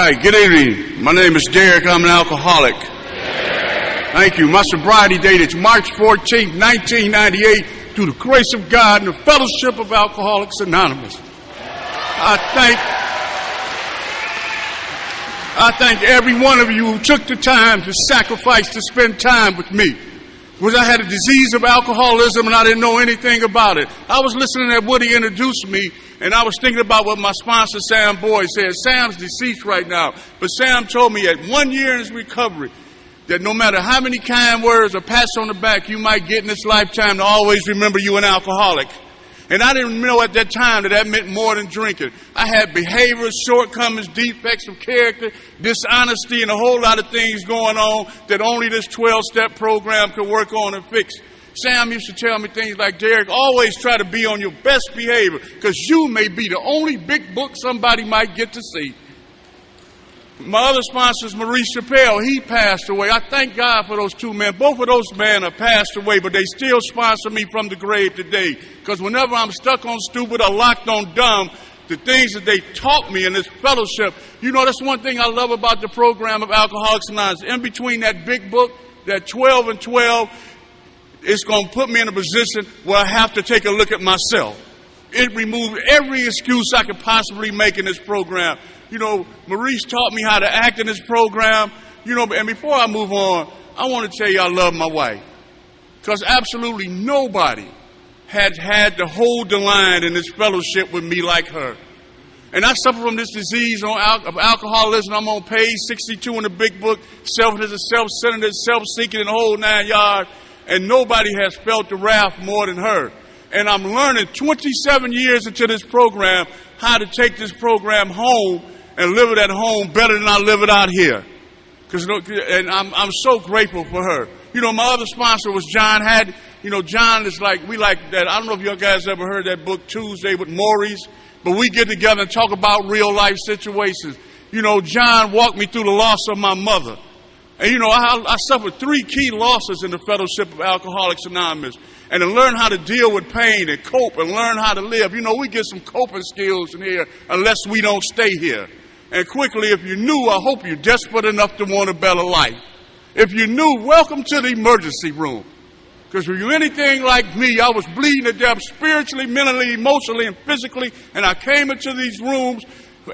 right, good evening. My name is Derrick. I'm an alcoholic. Thank you. My sobriety date is March 14th, 1998, through the grace of God and the Fellowship of Alcoholics Anonymous. I thank every one of you who took the time to sacrifice to spend time with me. Because I had a disease of alcoholism and I didn't know anything about it. I was listening to Woody introduce me, and I was thinking about what my sponsor, Sam Boyd, said. Sam's deceased right now, but Sam told me at 1 year in his recovery that no matter how many kind words or pats on the back you might get in this lifetime, to always remember you an alcoholic. And I didn't know at that time that meant more than drinking. I had behaviors, shortcomings, defects of character, dishonesty, and a whole lot of things going on that only this 12-step program could work on and fix. Sam used to tell me things like, Derrick, always try to be on your best behavior, because you may be the only big book somebody might get to see. My other sponsor is Maurice Chappelle. He passed away. I thank God for those two men. Both of those men have passed away, but they still sponsor me from the grave today. Because whenever I'm stuck on stupid or locked on dumb, the things that they taught me in this fellowship, you know, that's one thing I love about the program of Alcoholics Anonymous. In between that big book, that 12 and 12, it's going to put me in a position where I have to take a look at myself. It removed every excuse I could possibly make in this program. You know, Maurice taught me how to act in this program. You know, and before I move on, I want to tell you I love my wife. Because absolutely nobody had to hold the line in this fellowship with me like her. And I suffer from this disease of alcoholism. I'm on page 62 in the big book. Selfishness, self-centeredness, self-seeking, and the whole 9 yards. And nobody has felt the wrath more than her. And I'm learning 27 years into this program how to take this program home and live it at home better than I live it out here. And I'm so grateful for her. You know, my other sponsor was John Haddon. You know, John is like, we like that. I don't know if you guys ever heard that book Tuesday with Maurice, but we get together and talk about real life situations. You know, John walked me through the loss of my mother. And you know, I suffered 3 key losses in the Fellowship of Alcoholics Anonymous. And to learn how to deal with pain and cope and learn how to live. You know, we get some coping skills in here unless we don't stay here. And quickly, if you're new, I hope you're desperate enough to want a better life. If you're new, welcome to the emergency room. Because if you're anything like me, I was bleeding to death spiritually, mentally, emotionally, and physically. And I came into these rooms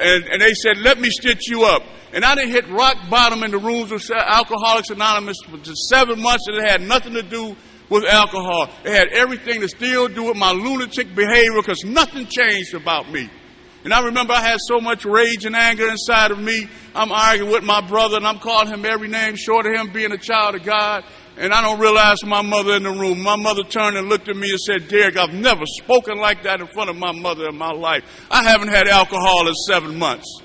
and they said, let me stitch you up. And I didn't hit rock bottom in the rooms of Alcoholics Anonymous for just 7 months, and it had nothing to do with alcohol. It had everything to still do with my lunatic behavior, because nothing changed about me. And I remember I had so much rage and anger inside of me. I'm arguing with my brother, and I'm calling him every name short of him being a child of God. And I don't realize my mother in the room. My mother turned and looked at me and said, Derrick, I've never spoken like that in front of my mother in my life. I haven't had alcohol in 7 months.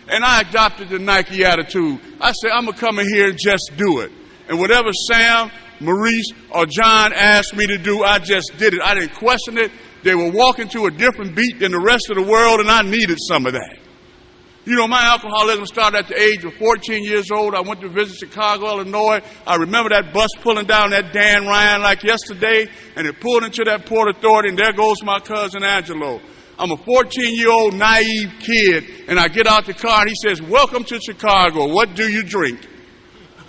And I adopted the Nike attitude. I said, I'm going to come in here and just do it. And whatever Sam, Maurice, or John asked me to do, I just did it. I didn't question it. They were walking to a different beat than the rest of the world, and I needed some of that. You know, my alcoholism started at the age of 14 years old. I went to visit Chicago, Illinois. I remember that bus pulling down that Dan Ryan like yesterday, and it pulled into that Port Authority, and there goes my cousin Angelo. I'm a 14-year-old naive kid, and I get out the car, and he says, welcome to Chicago. What do you drink?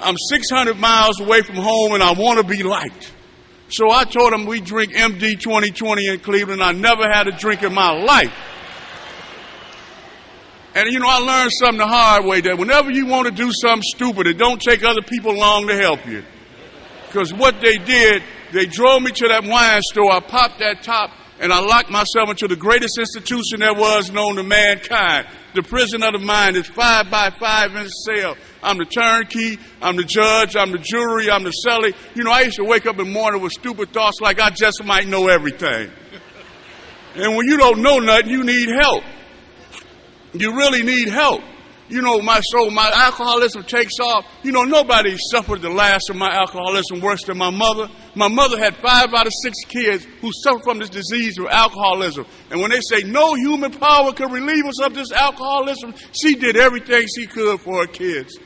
I'm 600 miles away from home, and I want to be liked. So I told him we drink MD 2020 in Cleveland. I never had a drink in my life. And, you know, I learned something the hard way, that whenever you want to do something stupid, it don't take other people long to help you. Because what they did, they drove me to that wine store. I popped that top, and I locked myself into the greatest institution there was known to mankind. The prison of the mind is 5 by 5 in a cell. I'm the turnkey, I'm the judge, I'm the jury, I'm the celly. You know, I used to wake up in the morning with stupid thoughts like I just might know everything. And when you don't know nothing, you need help. You really need help. You know, my alcoholism takes off. You know, nobody suffered the last of my alcoholism worse than my mother. My mother had 5 out of 6 kids who suffered from this disease of alcoholism. And when they say no human power could relieve us of this alcoholism, she did everything she could for her kids.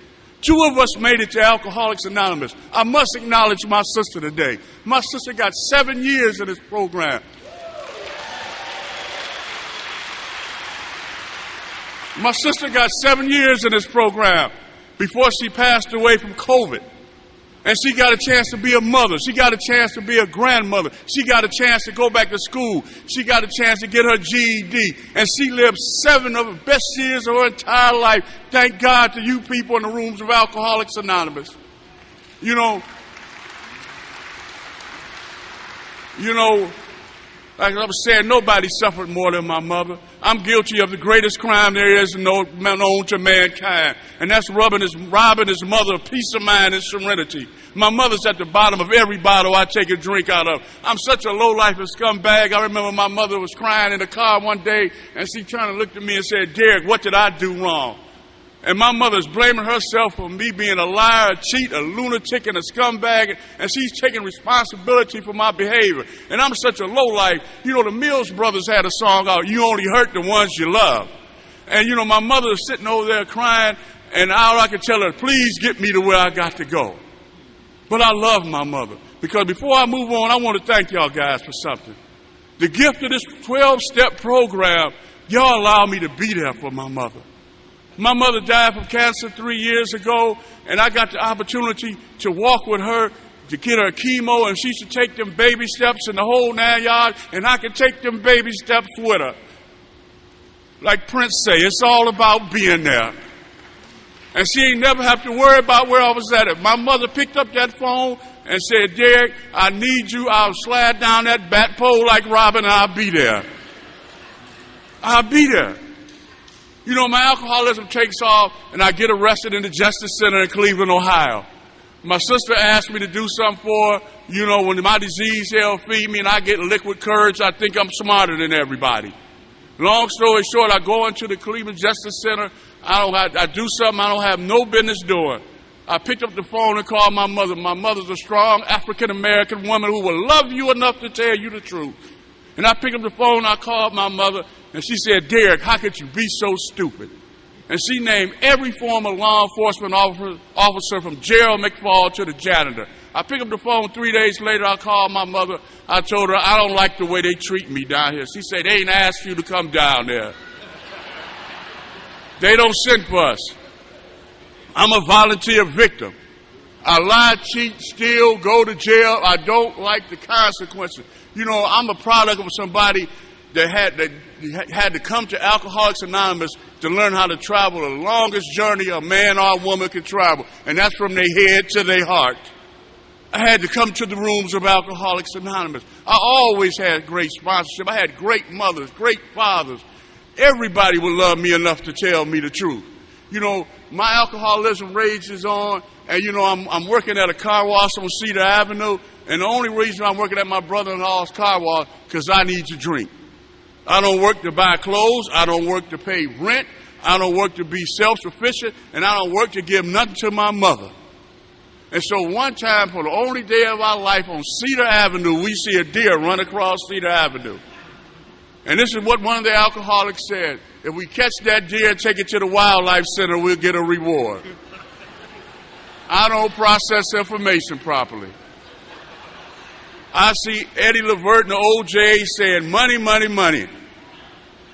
2 of us made it to Alcoholics Anonymous. I must acknowledge my sister today. My sister got 7 years in this program. My sister got 7 years in this program before she passed away from COVID. And she got a chance to be a mother. She got a chance to be a grandmother. She got a chance to go back to school. She got a chance to get her GED. And she lived 7 of the best years of her entire life. Thank God to you people in the rooms of Alcoholics Anonymous. You know, like I was saying, nobody suffered more than my mother. I'm guilty of the greatest crime there is known to mankind, and that's robbing his mother of peace of mind and serenity. My mother's at the bottom of every bottle I take a drink out of. I'm such a low-life and scumbag. I remember my mother was crying in the car one day, and she turned and looked at me and said, "Derrick, what did I do wrong?" And my mother's blaming herself for me being a liar, a cheat, a lunatic, and a scumbag, and she's taking responsibility for my behavior. And I'm such a lowlife. You know, the Mills Brothers had a song out, "You Only Hurt the Ones You Love." And, you know, my mother is sitting over there crying, and all I could tell her, please get me to where I got to go. But I love my mother, because before I move on, I want to thank y'all guys for something. The gift of this 12-step program, y'all allow me to be there for my mother. My mother died from cancer 3 years ago, and I got the opportunity to walk with her to get her chemo, and she should take them baby steps in the whole 9 yards, and I can take them baby steps with her. Like Prince say, it's all about being there. And she ain't never have to worry about where I was at. If my mother picked up that phone and said, "Derrick, I need you, I'll slide down that bat pole like Robin, and I'll be there." I'll be there. You know, my alcoholism takes off, and I get arrested in the Justice Center in Cleveland, Ohio. My sister asked me to do something for her. You know, when my disease hell feed me and I get liquid courage, I think I'm smarter than everybody. Long story short, I go into the Cleveland Justice Center. I do something I don't have no business doing. I picked up the phone and called my mother. My mother's a strong African-American woman who will love you enough to tell you the truth. And I picked up the phone, I called my mother, and she said, "Derrick, how could you be so stupid?" And she named every former law enforcement officer from Gerald McFall to the janitor. I picked up the phone 3 days later, I called my mother. I told her, "I don't like the way they treat me down here." She said, "They ain't asked you to come down there. They don't send for us. I'm a volunteer victim. I lie, cheat, steal, go to jail. I don't like the consequences." You know, I'm a product of somebody that had to come to Alcoholics Anonymous to learn how to travel the longest journey a man or a woman can travel, and that's from their head to their heart. I had to come to the rooms of Alcoholics Anonymous. I always had great sponsorship. I had great mothers, great fathers. Everybody would love me enough to tell me the truth. You know, my alcoholism rages on, and you know, I'm working at a car wash on Cedar Avenue, and the only reason I'm working at my brother-in-law's car wash because I need to drink. I don't work to buy clothes. I don't work to pay rent. I don't work to be self-sufficient, and I don't work to give nothing to my mother. And so one time, for the only day of our life on Cedar Avenue, we see a deer run across Cedar Avenue. And this is what one of the alcoholics said: "If we catch that deer and take it to the wildlife center, we'll get a reward." I don't process information properly. I see Eddie Levert and the OJ saying, "Money, money, money."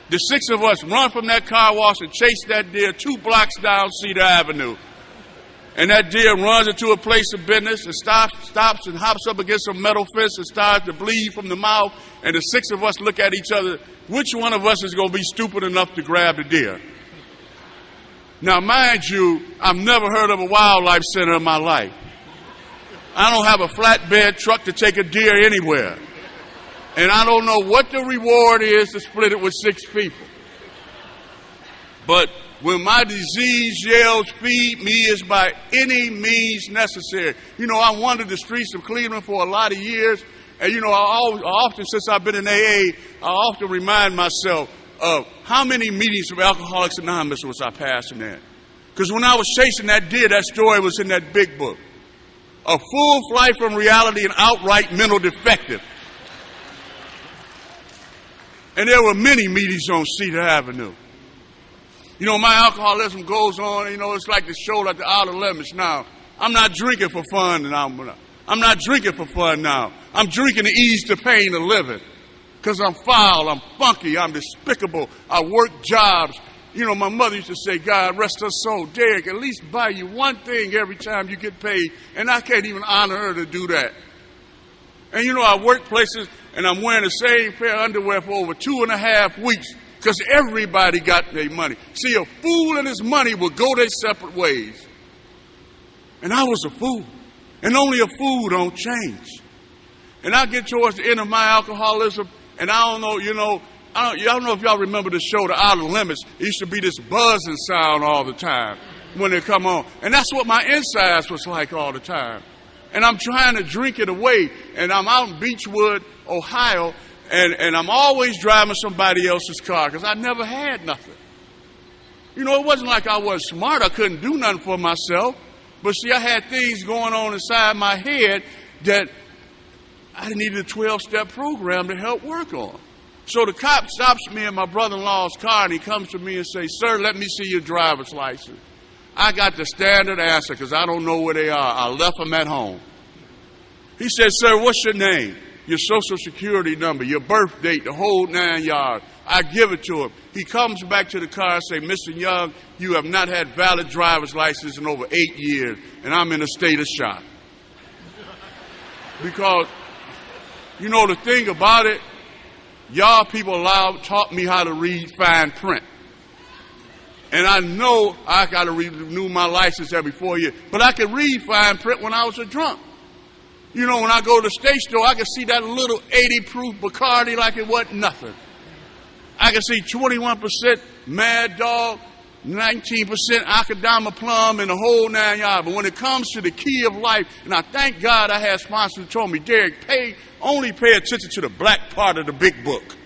The 6 of us run from that car wash and chase that deer 2 blocks down Cedar Avenue. And that deer runs into a place of business and stops and hops up against a metal fence and starts to bleed from the mouth. And the 6 of us look at each other. Which one of us is going to be stupid enough to grab the deer? Now, mind you, I've never heard of a wildlife center in my life. I don't have a flatbed truck to take a deer anywhere. And I don't know what the reward is to split it with 6 people. But when my disease yells, "Feed me," is by any means necessary. You know, I wandered the streets of Cleveland for a lot of years. And, you know, I often, since I've been in AA, I often remind myself of how many meetings of Alcoholics Anonymous was I passing at. Because when I was chasing that deer, that story was in that big book. A full flight from reality and outright mental defective. And there were many meetings on Cedar Avenue. You know, my alcoholism goes on, you know, it's like the show like the Outer Limits now. I'm not drinking for fun now. I'm not drinking for fun now. I'm drinking to ease the pain of living. Because I'm foul, I'm funky, I'm despicable. I work jobs, You know, my mother used to say, God rest her soul, Derrick, at least buy you one thing every time you get paid. And I can't even honor her to do that. And you know, I work places and I'm wearing the same pair of underwear for over 2.5 weeks because everybody got their money. See, a fool and his money will go their separate ways. And I was a fool. And only a fool don't change. And I get towards the end of my alcoholism, and I don't know, you know, I don't know if y'all remember the show, The Outer Limits. It used to be this buzzing sound all the time when they come on. And that's what my insides was like all the time. And I'm trying to drink it away. And I'm out in Beechwood, Ohio, and I'm always driving somebody else's car because I never had nothing. You know, it wasn't like I was smart. I couldn't do nothing for myself. But see, I had things going on inside my head that I needed a 12-step program to help work on. So the cop stops me in my brother-in-law's car, and he comes to me and says, sir, let me see your driver's license. I got the standard answer because I don't know where they are. I left them at home. He said, sir, what's your name? Your social security number, your birth date, the whole 9 yards. I give it to him. He comes back to the car and says, Mr. Young, you have not had valid driver's license in over 8 years, and I'm in a state of shock. Because, you know, the thing about it, y'all people taught me how to read fine print. And I know I got to renew my license every 4 years. But I could read fine print when I was a drunk. You know, when I go to the state store, I can see that little 80 proof Bacardi like it wasn't nothing. I can see 21% Mad Dog, 19% Akadama Plum, and the whole 9 yards. But when it comes to the key of life, and I thank God I had sponsors who told me, Derrick, only pay attention to the black part of the big book.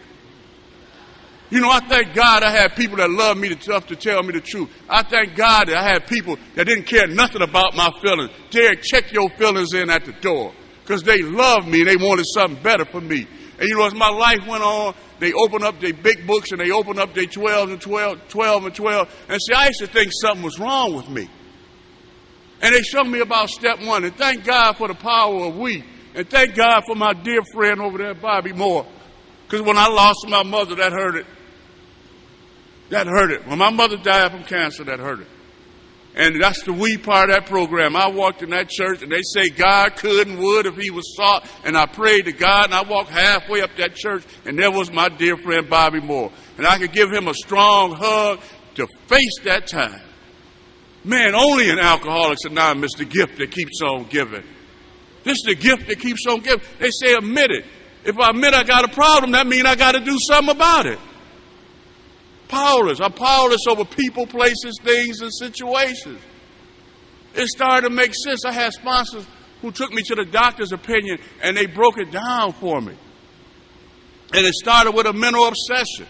You know, I thank God I had people that loved me enough to tell me the truth. I thank God that I had people that didn't care nothing about my feelings. Derrick, check your feelings in at the door. Because they loved me and they wanted something better for me. And you know, as my life went on, they opened up their big books and they opened up their 12 and 12. And see, I used to think something was wrong with me. And they showed me about step one. And thank God for the power of we. And thank God for my dear friend over there, Bobby Moore. Because when I lost my mother, that hurt it. That hurt it. When my mother died from cancer, that hurt it. And that's the we part of that program. I walked in that church and they say God could and would if he was sought. And I prayed to God and I walked halfway up that church and there was my dear friend Bobby Moore. And I could give him a strong hug to face that time. Man, only in Alcoholics Anonymous the gift that keeps on giving. This is the gift that keeps on giving. They say admit it. If I admit I got a problem, that means I got to do something about it. Powerless. I'm powerless over people, places, things, and situations. It started to make sense. I had sponsors who took me to the doctor's opinion and they broke it down for me. And it started with a mental obsession.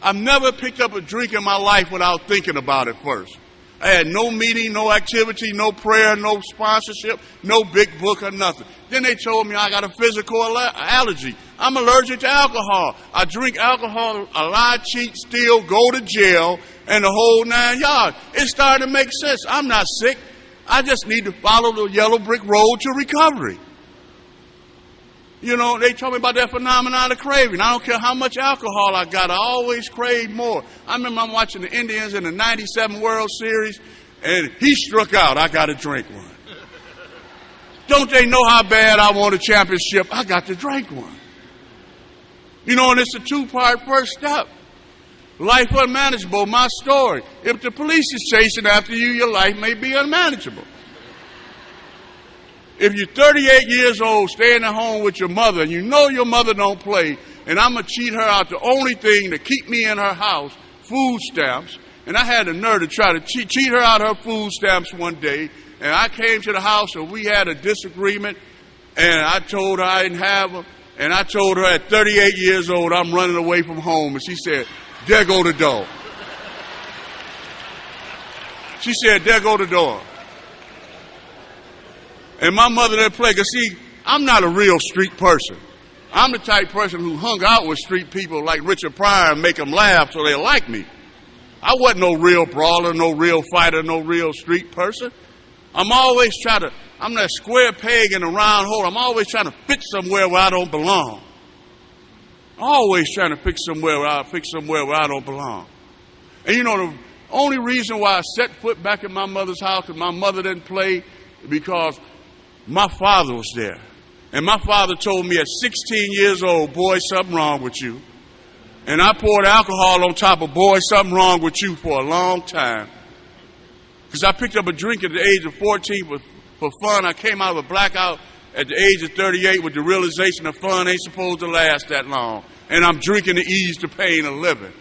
I've never picked up a drink in my life without thinking about it first. I had no meeting, no activity, no prayer, no sponsorship, no big book or nothing. Then they told me I got a physical allergy. I'm allergic to alcohol. I drink alcohol, I lie, cheat, steal, go to jail, and the whole 9 yards. It started to make sense. I'm not sick. I just need to follow the yellow brick road to recovery. You know, they told me about that phenomenon of craving. I don't care how much alcohol I got, I always crave more. I remember I'm watching the Indians in the 97 World Series, and he struck out. I got to drink one. Don't they know how bad I want a championship? I got to drink one. You know, and it's a two-part first step. Life unmanageable, my story. If the police is chasing after you, your life may be unmanageable. If you're 38 years old, staying at home with your mother, and you know your mother don't play, and I'm going to cheat her out the only thing to keep me in her house, food stamps, and I had the nerve to try to cheat her out her food stamps one day, and I came to the house and we had a disagreement, and I told her I didn't have them, and I told her at 38 years old I'm running away from home, and she said, there go the door. She said, there go the door. And my mother didn't play, because see, I'm not a real street person. I'm the type person who hung out with street people like Richard Pryor and make them laugh so they like me. I wasn't no real brawler, no real fighter, no real street person. I'm that square peg in a round hole. I'm always trying to fit somewhere where I don't belong. Always trying to fit somewhere where I don't belong. And you know, the only reason why I set foot back in my mother's house, because my mother didn't play, because my father was there. And my father told me at 16 years old, boy, something wrong with you. And I poured alcohol on top of, boy, something wrong with you for a long time. Because I picked up a drink at the age of 14 for fun. I came out of a blackout at the age of 38 with the realization that fun ain't supposed to last that long. And I'm drinking to ease the pain of living.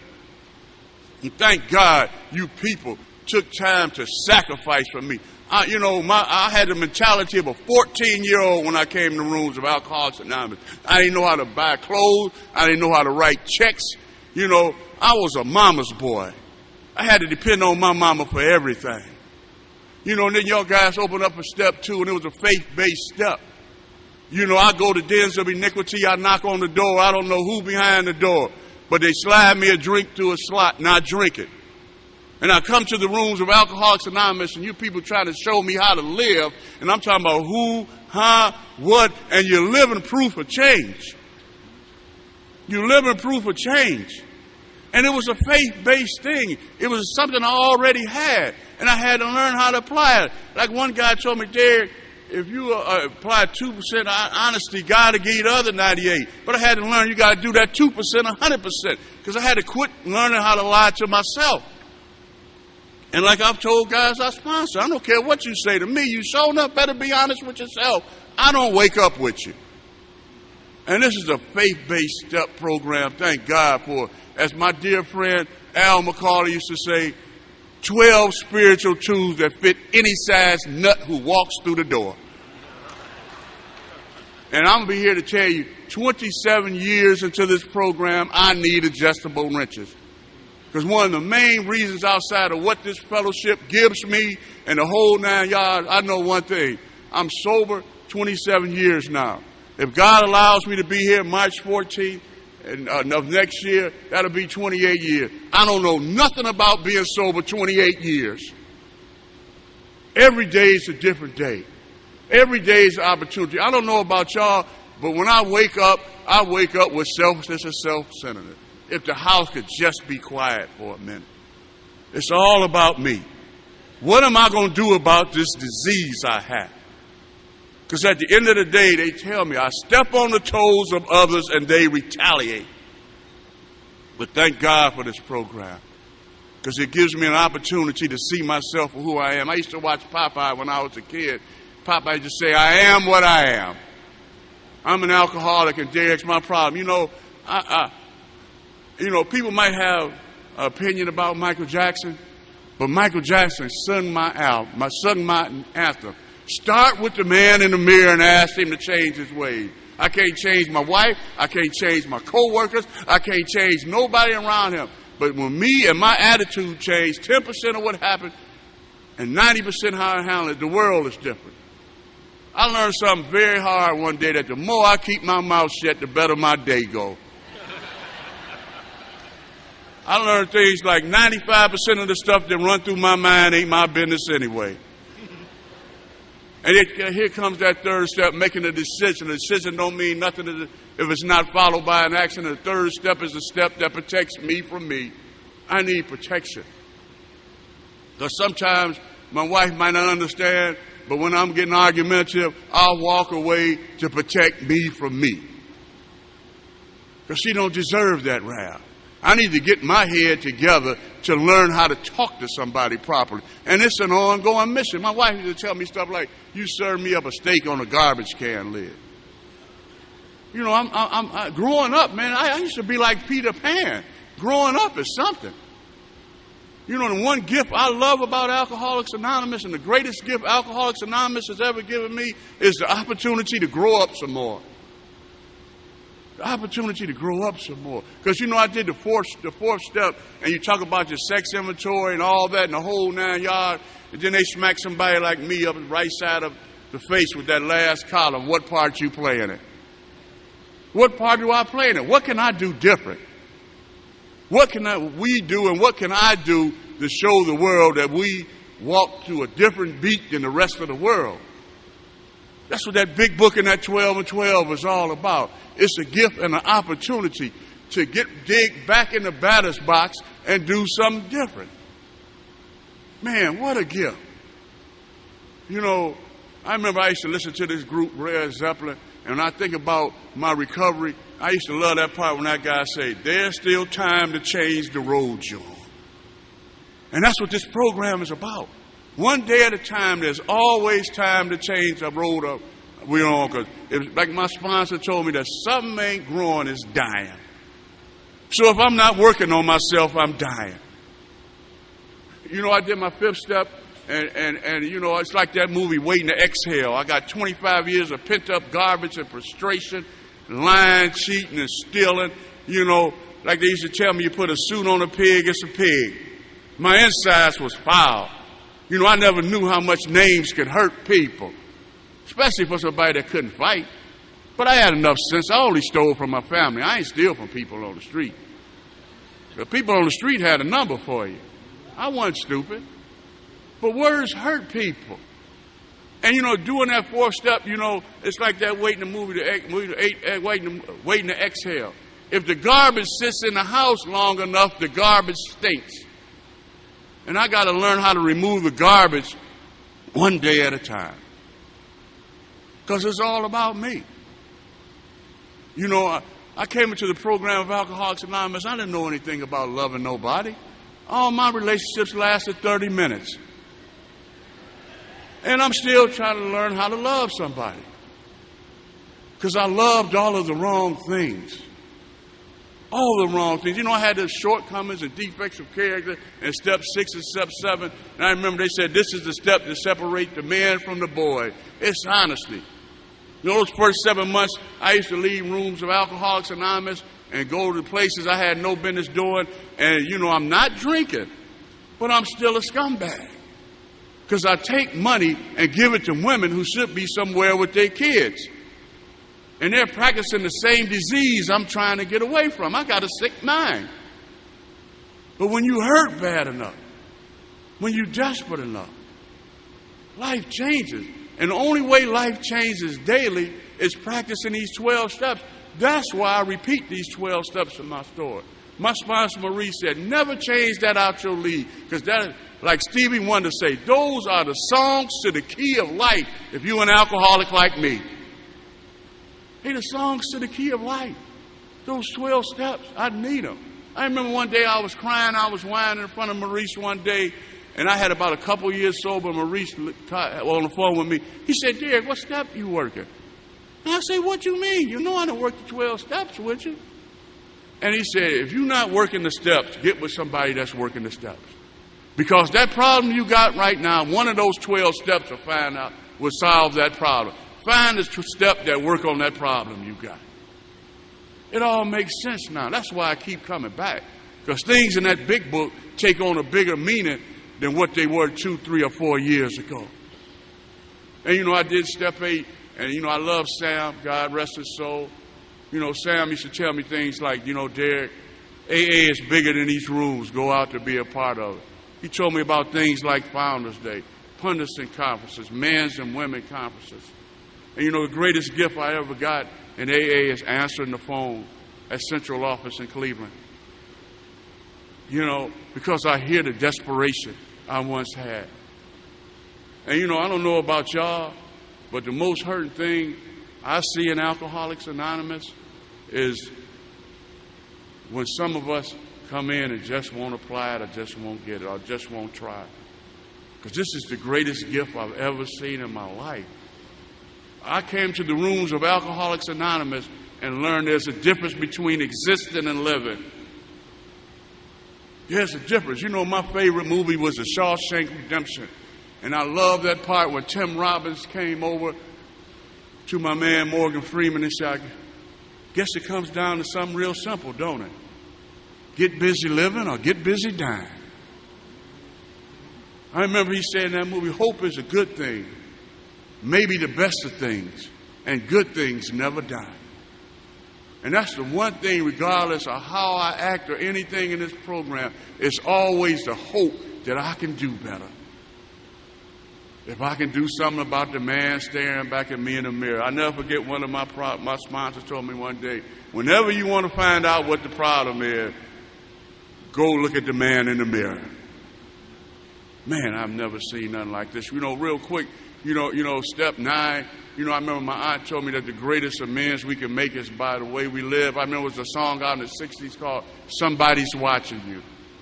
And thank God you people took time to sacrifice for me. I had the mentality of a 14-year-old when I came in the rooms of Alcoholics Anonymous. I didn't know how to buy clothes. I didn't know how to write checks. You know, I was a mama's boy. I had to depend on my mama for everything. You know, and then y'all guys opened up for step 2, and it was a faith-based step. You know, I go to dens of iniquity, I knock on the door, I don't know who behind the door, but they slide me a drink through a slot, and I drink it. And I come to the rooms of Alcoholics Anonymous, and you people trying to show me how to live, and I'm talking about who, how, what, and you're living proof of change. You're living proof of change. And it was a faith-based thing. It was something I already had, and I had to learn how to apply it. Like one guy told me, Derrick, if you apply 2% honesty, God will give you the other 98. But I had to learn you got to do that 2% 100%, because I had to quit learning how to lie to myself. And like I've told guys I sponsor, I don't care what you say to me. You sure enough better be honest with yourself. I don't wake up with you. And this is a faith-based step program, thank God for, as my dear friend Al McCauley used to say, 12 spiritual tools that fit any size nut who walks through the door. And I'm going to be here to tell you, 27 years into this program, I need adjustable wrenches. Because one of the main reasons outside of what this fellowship gives me and the whole 9 yards, I know one thing. I'm sober 27 years now. If God allows me to be here March 14th of next year, that'll be 28 years. I don't know nothing about being sober 28 years. Every day is a different day. Every day is an opportunity. I don't know about y'all, but when I wake up with selfishness and self-centeredness. If the house could just be quiet for a minute. It's all about me. What am I going to do about this disease I have? Because at the end of the day, they tell me I step on the toes of others and they retaliate. But thank God for this program, because it gives me an opportunity to see myself for who I am. I used to watch Popeye when I was a kid. Popeye used to say, I am what I am. I'm an alcoholic and Derrick's my problem. People might have an opinion about Michael Jackson, but Michael Jackson sung my anthem. Start with the man in the mirror and ask him to change his ways. I can't change my wife. I can't change my co-workers. I can't change nobody around him. But when me and my attitude change, 10% of what happened and 90% how I handle it, the world is different. I learned something very hard one day, that the more I keep my mouth shut, the better my day go. I learned things like 95% of the stuff that run through my mind ain't my business anyway. And here comes that third step, making a decision. A decision don't mean nothing if it's not followed by an action. The third step is a step that protects me from me. I need protection. Because sometimes my wife might not understand, but when I'm getting argumentative, I'll walk away to protect me from me. Because she don't deserve that wrath. I need to get my head together to learn how to talk to somebody properly. And it's an ongoing mission. My wife used to tell me stuff like, you serve me up a steak on a garbage can lid. You know, I'm growing up, man, I used to be like Peter Pan. Growing up is something. You know, the one gift I love about Alcoholics Anonymous, and the greatest gift Alcoholics Anonymous has ever given me, is the opportunity to grow up some more. The opportunity to grow up some more. Because, you know, I did the fourth step, and you talk about your sex inventory and all that and the whole 9 yards, and then they smack somebody like me up the right side of the face with that last column. What part you play in it? What part do I play in it? What can I do different? What can we do, and what can I do to show the world that we walk to a different beat than the rest of the world? That's what that big book in that 12 and 12 is all about. It's a gift and an opportunity to dig back in the batter's box and do something different. Man, what a gift. You know, I remember I used to listen to this group, Red Zeppelin, and when I think about my recovery, I used to love that part when that guy said, there's still time to change the road you're on. And that's what this program is about. One day at a time, there's always time to change the road up we're on. Because like my sponsor told me, that something ain't growing, it's dying. So if I'm not working on myself, I'm dying. You know, I did my 5th step, and you know, it's like that movie, Waiting to Exhale. I got 25 years of pent-up garbage and frustration, lying, cheating, and stealing. You know, like they used to tell me, you put a suit on a pig, it's a pig. My insides was foul. You know, I never knew how much names could hurt people, especially for somebody that couldn't fight. But I had enough sense. I only stole from my family. I ain't steal from people on the street. The people on the street had a number for you. I wasn't stupid. But words hurt people. And, you know, doing that 4th step, you know, it's like that waiting to exhale. If the garbage sits in the house long enough, the garbage stinks. And I got to learn how to remove the garbage one day at a time. Because it's all about me. You know, I came into the program of Alcoholics Anonymous. I didn't know anything about loving nobody. All my relationships lasted 30 minutes. And I'm still trying to learn how to love somebody. Because I loved all of the wrong things. All the wrong things. You know, I had the shortcomings and defects of character in step 6 and step 7. And I remember they said, this is the step to separate the man from the boy. It's honesty. You know, those first 7 months, I used to leave rooms of Alcoholics Anonymous and go to places I had no business doing. And, you know, I'm not drinking, but I'm still a scumbag. Because I take money and give it to women who should be somewhere with their kids. And they're practicing the same disease I'm trying to get away from. I got a sick mind. But when you hurt bad enough, when you're desperate enough, life changes. And the only way life changes daily is practicing these 12 steps. That's why I repeat these 12 steps in my story. My sponsor, Marie, said, never change that out your league. Because that, like Stevie Wonder say, those are the songs to the key of life if you're an alcoholic like me. Hey, the songs to the key of life. Those 12 steps, I need them. I remember one day I was crying, I was whining in front of Maurice one day, and I had about a couple years sober. Maurice on the phone with me. He said, Derrick, what step you working? And I said, what you mean? You know I done worked the 12 steps with you. And he said, if you're not working the steps, get with somebody that's working the steps. Because that problem you got right now, one of those 12 steps will solve that problem. Find the step that work on that problem you got. It all makes sense now. That's why I keep coming back. Because things in that big book take on a bigger meaning than what they were 2, 3, or 4 years ago. And, you know, I did step 8, and, you know, I love Sam, God rest his soul. You know, Sam used to tell me things like, you know, Derrick, AA is bigger than these rooms. Go out to be a part of it. He told me about things like Founders Day, Punderson conferences, men's and women conferences. And, you know, the greatest gift I ever got in AA is answering the phone at Central Office in Cleveland. You know, because I hear the desperation I once had. And, you know, I don't know about y'all, but the most hurting thing I see in Alcoholics Anonymous is when some of us come in and just won't apply it or just won't get it or just won't try it. Because this is the greatest gift I've ever seen in my life. I came to the rooms of Alcoholics Anonymous and learned there's a difference between existing and living. There's a difference. You know, my favorite movie was The Shawshank Redemption. And I love that part when Tim Robbins came over to my man Morgan Freeman and said, I guess it comes down to something real simple, don't it? Get busy living or get busy dying. I remember he said in that movie, hope is a good thing, maybe the best of things, and good things never die. And that's the one thing, regardless of how I act or anything in this program, it's always the hope that I can do better. if I can do something about the man staring back at me in the mirror. I never forget one of my sponsors told me one day, whenever you want to find out what the problem is, go look at the man in the mirror. Man, I've never seen nothing like this. Real quick, step 9, I remember my aunt told me that the greatest amends we can make is by the way we live. I remember it was a song out in the 60s called Somebody's Watching You.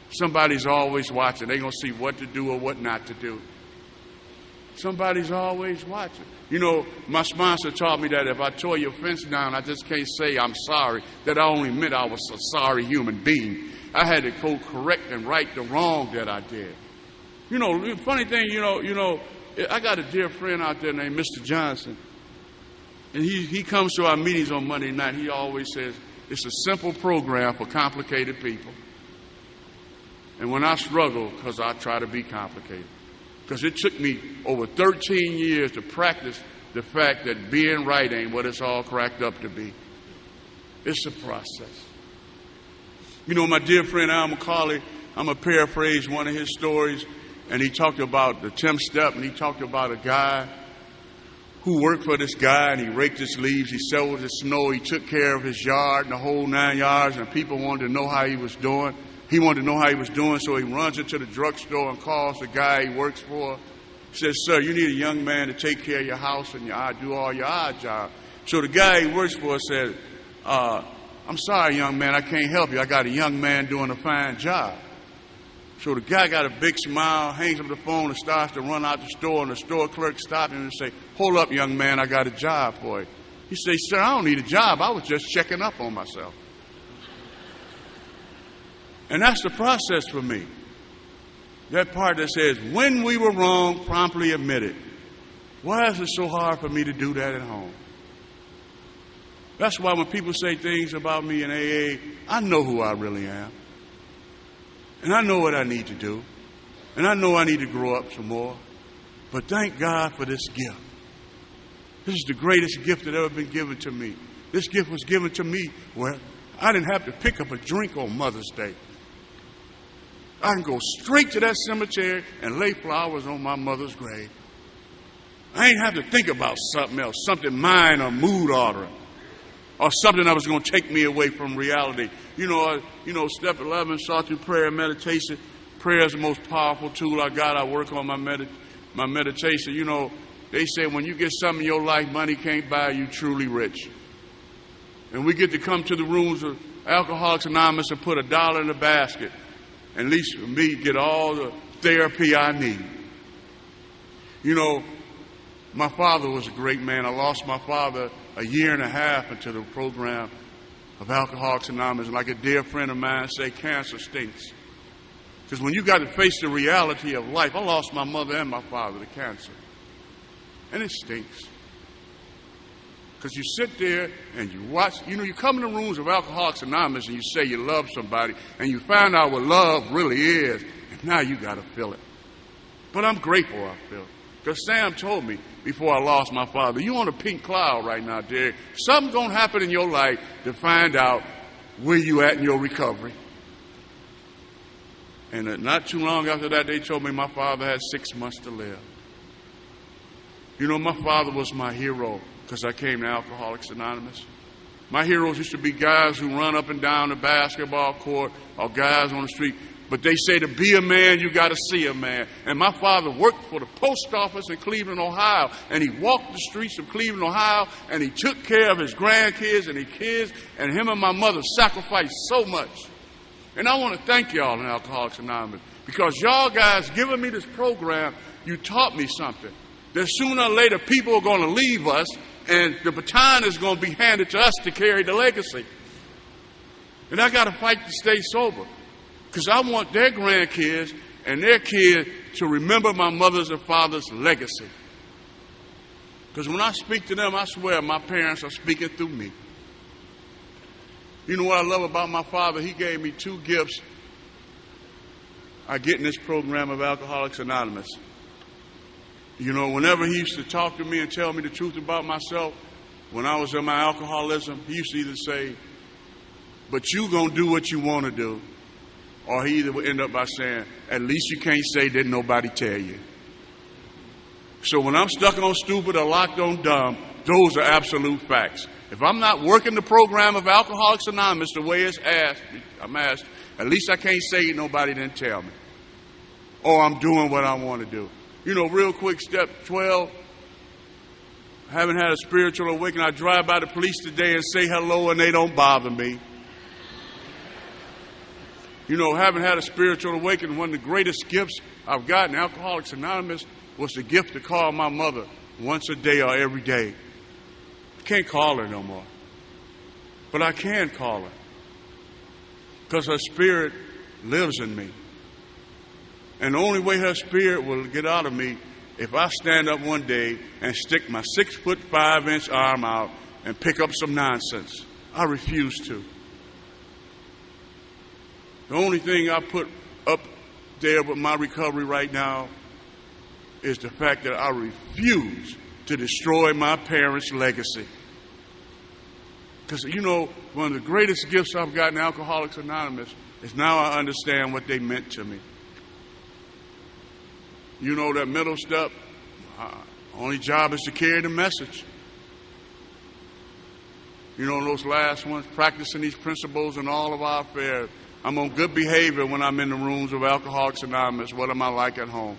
Somebody's always watching. They're going to see what to do or what not to do. Somebody's always watching. My sponsor taught me that if I tore your fence down, I just can't say I'm sorry. That I only meant I was a sorry human being. I had to go correct and right the wrong that I did. The funny thing, I got a dear friend out there named Mr. Johnson. And he comes to our meetings on Monday night. He always says, it's a simple program for complicated people. And when I struggle, because I try to be complicated. Because it took me over 13 years to practice the fact that being right ain't what it's all cracked up to be. It's a process. My dear friend Al McCauley, I'm going to paraphrase one of his stories, and he talked about the 10th step, and he talked about a guy who worked for this guy, and he raked his leaves, he shoveled his snow, he took care of his yard and the whole 9 yards, and people wanted to know how he was doing. He wanted to know how he was doing, so he runs into the drugstore and calls the guy he works for. He says, sir, you need a young man to take care of your house and do all your odd jobs. So the guy he works for said, I'm sorry, young man, I can't help you. I got a young man doing a fine job. So the guy got a big smile, hangs up the phone and starts to run out the store, and the store clerk stops him and say, hold up, young man, I got a job for you. He says, sir, I don't need a job. I was just checking up on myself. And that's the process for me. That part that says, when we were wrong, promptly admit it. Why is it so hard for me to do that at home? That's why when people say things about me in AA, I know who I really am. And I know what I need to do. And I know I need to grow up some more. But thank God for this gift. This is the greatest gift that ever been given to me. This gift was given to me where I didn't have to pick up a drink on Mother's Day. I can go straight to that cemetery and lay flowers on my mother's grave. I ain't have to think about something else, something mine or mood altering, or something that was going to take me away from reality. Step 11, sought through prayer and meditation. Prayer is the most powerful tool I got. I work on my meditation. They say when you get something in your life money can't buy, you truly rich. And we get to come to the rooms of Alcoholics Anonymous and put $1 in the basket. And at least for me, get all the therapy I need. My father was a great man. I lost my father a year and a half into the program of Alcoholics Anonymous. And like a dear friend of mine say, cancer stinks. Because when you got to face the reality of life, I lost my mother and my father to cancer. And it stinks. Because you sit there and you watch, you come in the rooms of Alcoholics Anonymous and you say you love somebody and you find out what love really is, and now you got to feel it. But I'm grateful I feel it. Because Sam told me before I lost my father, you on a pink cloud right now, Derrick. Something's going to happen in your life to find out where you at in your recovery. And not too long after that, they told me my father had 6 months to live. My father was my hero. Because I came to Alcoholics Anonymous. My heroes used to be guys who run up and down the basketball court or guys on the street. But they say to be a man, you got to see a man. And my father worked for the post office in Cleveland, Ohio. And he walked the streets of Cleveland, Ohio. And he took care of his grandkids and his kids. And him and my mother sacrificed so much. And I want to thank y'all in Alcoholics Anonymous. Because y'all guys giving me this program, you taught me something. That sooner or later people are going to leave us. And the baton is going to be handed to us to carry the legacy. And I got to fight to stay sober. Because I want their grandkids and their kids to remember my mother's and father's legacy. Because when I speak to them, I swear my parents are speaking through me. You know what I love about my father? He gave me 2 gifts I get in this program of Alcoholics Anonymous. Whenever he used to talk to me and tell me the truth about myself, when I was in my alcoholism, he used to either say, but you going to do what you want to do. Or he either would end up by saying, at least you can't say didn't nobody tell you. So when I'm stuck on stupid or locked on dumb, those are absolute facts. If I'm not working the program of Alcoholics Anonymous the way it's I'm asked, at least I can't say nobody didn't tell me. Or I'm doing what I want to do. You know, real quick, step 12, I haven't had a spiritual awakening. I drive by the police today and say hello and they don't bother me. You know, haven't had a spiritual awakening. One of the greatest gifts I've gotten, Alcoholics Anonymous, was the gift to call my mother once a day or every day. I can't call her no more. But I can call her. Because her spirit lives in me. And the only way her spirit will get out of me, if I stand up one day and stick my 6'5" arm out and pick up some nonsense. I refuse to. The only thing I put up there with my recovery right now is the fact that I refuse to destroy my parents' legacy. Because, you know, one of the greatest gifts I've gotten in Alcoholics Anonymous is now I understand what they meant to me. You know, that middle step, only job is to carry the message. You know, those last ones, practicing these principles in all of our affairs. I'm on good behavior when I'm in the rooms of Alcoholics Anonymous. What am I like at home?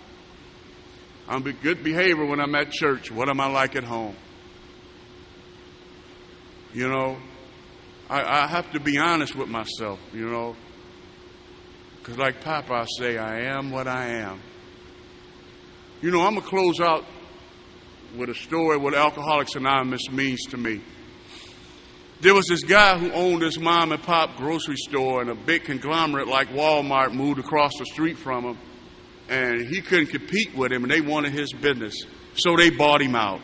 I'm in good behavior when I'm at church. What am I like at home? You know, I have to be honest with myself, you know. Because like Papa say, I am what I am. You know, I'm going to close out with a story what Alcoholics Anonymous means to me. There was this guy who owned his mom and pop grocery store, and a big conglomerate like Walmart moved across the street from him, and he couldn't compete with him, and they wanted his business. So they bought him out.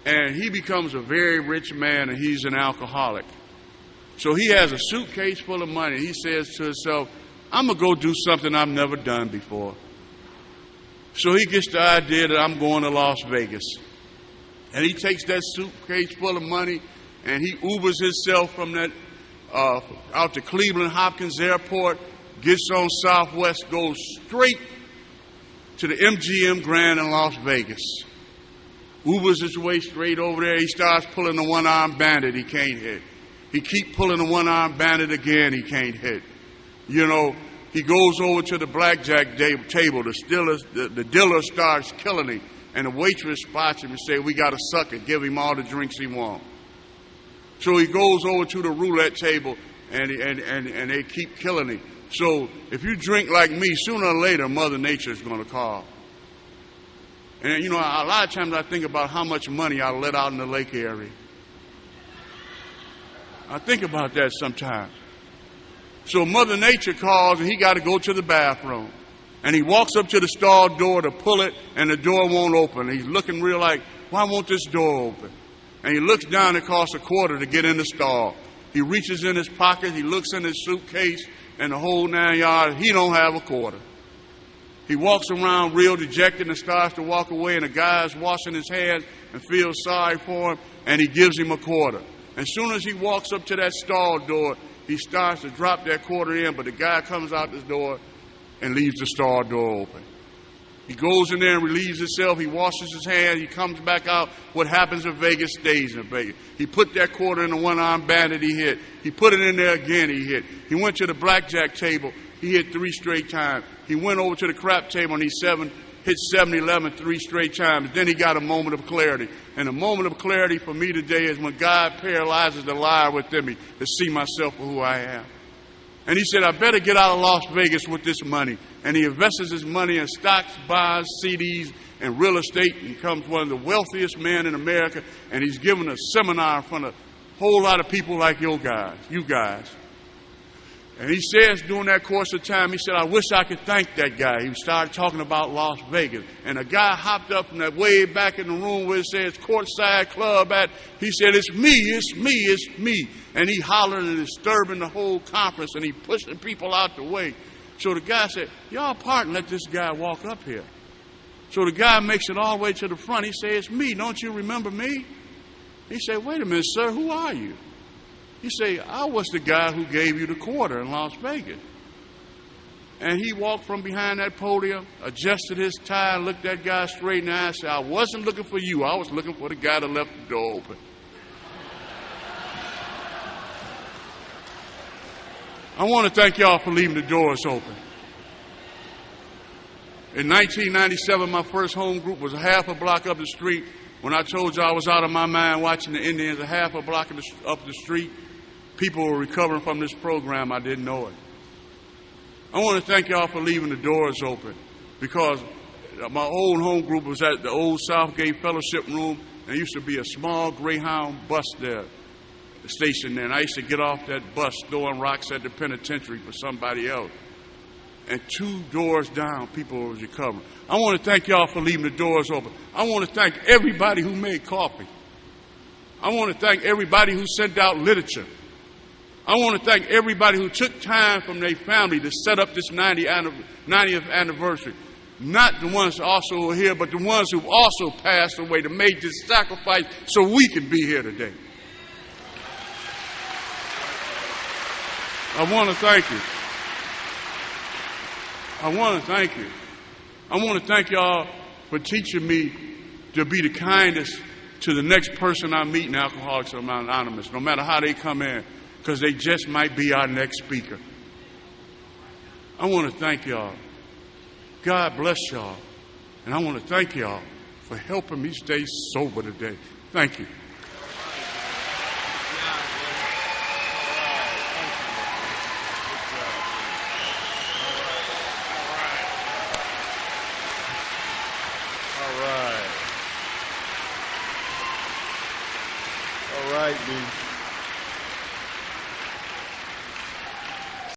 And he becomes a very rich man, and he's an alcoholic. So he has a suitcase full of money. He says to himself, I'm going to go do something I've never done before. So he gets the idea that I'm going to Las Vegas. And he takes that suitcase full of money and he Ubers himself from that out to Cleveland Hopkins Airport, gets on Southwest, goes straight to the MGM Grand in Las Vegas. Ubers his way straight over there. He starts pulling the one-armed bandit. He can't hit. He keeps pulling the one-armed bandit again. He can't hit. You know, he goes over to the blackjack table. The dealer starts killing him. And the waitress spots him and says, we got a sucker. Give him all the drinks he wants. So he goes over to the roulette table and they keep killing him. So if you drink like me, sooner or later, Mother Nature is going to call. And, you know, a lot of times I think about how much money I let out in the lake area. I think about that sometimes. So Mother Nature calls and he got to go to the bathroom. And he walks up to the stall door to pull it and the door won't open. He's looking real like, why won't this door open? And he looks down, it costs $0.25 to get in the stall. He reaches in his pocket, he looks in his suitcase and the whole 9 yards, he don't have $0.25. He walks around real dejected and starts to walk away, and the guy's washing his hands and feels sorry for him, and he gives him $0.25. As soon as he walks up to that stall door, he starts to drop that $0.25 in, but the guy comes out the door and leaves the stall door open. He goes in there and relieves himself. He washes his hands. He comes back out. What happens in Vegas stays in Vegas. He put that $0.25 in the one-armed bandit. He hit. He put it in there again. He hit. He went to the blackjack table. He hit 3 straight times. He went over to the crap table and he hit 7-11 3 straight times. Then he got a moment of clarity. And the moment of clarity for me today is when God paralyzes the liar within me to see myself for who I am. And he said, I better get out of Las Vegas with this money. And he invests his money in stocks, bonds, CDs, and real estate, and becomes one of the wealthiest men in America. And he's given a seminar in front of a whole lot of people like you guys. And he says during that course of time, he said, I wish I could thank that guy. He started talking about Las Vegas. And a guy hopped up from that way back in the room where it says Courtside Club at. He said, it's me, it's me, it's me. And he hollering and disturbing the whole conference, and he pushing people out the way. So the guy said, y'all part and let this guy walk up here. So the guy makes it all the way to the front. He said, it's me. Don't you remember me? He said, wait a minute, sir. Who are you? He said, I was the guy who gave you the $0.25 in Las Vegas. And he walked from behind that podium, adjusted his tie, and looked that guy straight in the eye and said, I wasn't looking for you. I was looking for the guy that left the door open. I want to thank y'all for leaving the doors open. In 1997, my first home group was a half a block up the street. When I told you I was out of my mind watching the Indians a half a block up the street, people were recovering from this program. I didn't know it. I want to thank y'all for leaving the doors open, because my old home group was at the old Southgate Fellowship Room, and there used to be a small Greyhound bus there, station there, and I used to get off that bus throwing rocks at the penitentiary for somebody else. And 2 doors down, people were recovering. I want to thank y'all for leaving the doors open. I want to thank everybody who made coffee. I want to thank everybody who sent out literature. I want to thank everybody who took time from their family to set up this 90th anniversary. Not the ones who also were here, but the ones who also passed away to make this sacrifice so we can be here today. I want to thank you. I want to thank you. I want to thank y'all for teaching me to be the kindest to the next person I meet in Alcoholics Anonymous, no matter how they come in, because they just might be our next speaker. I want to thank y'all. God bless y'all. And I want to thank y'all for helping me stay sober today. Thank you. All right, B.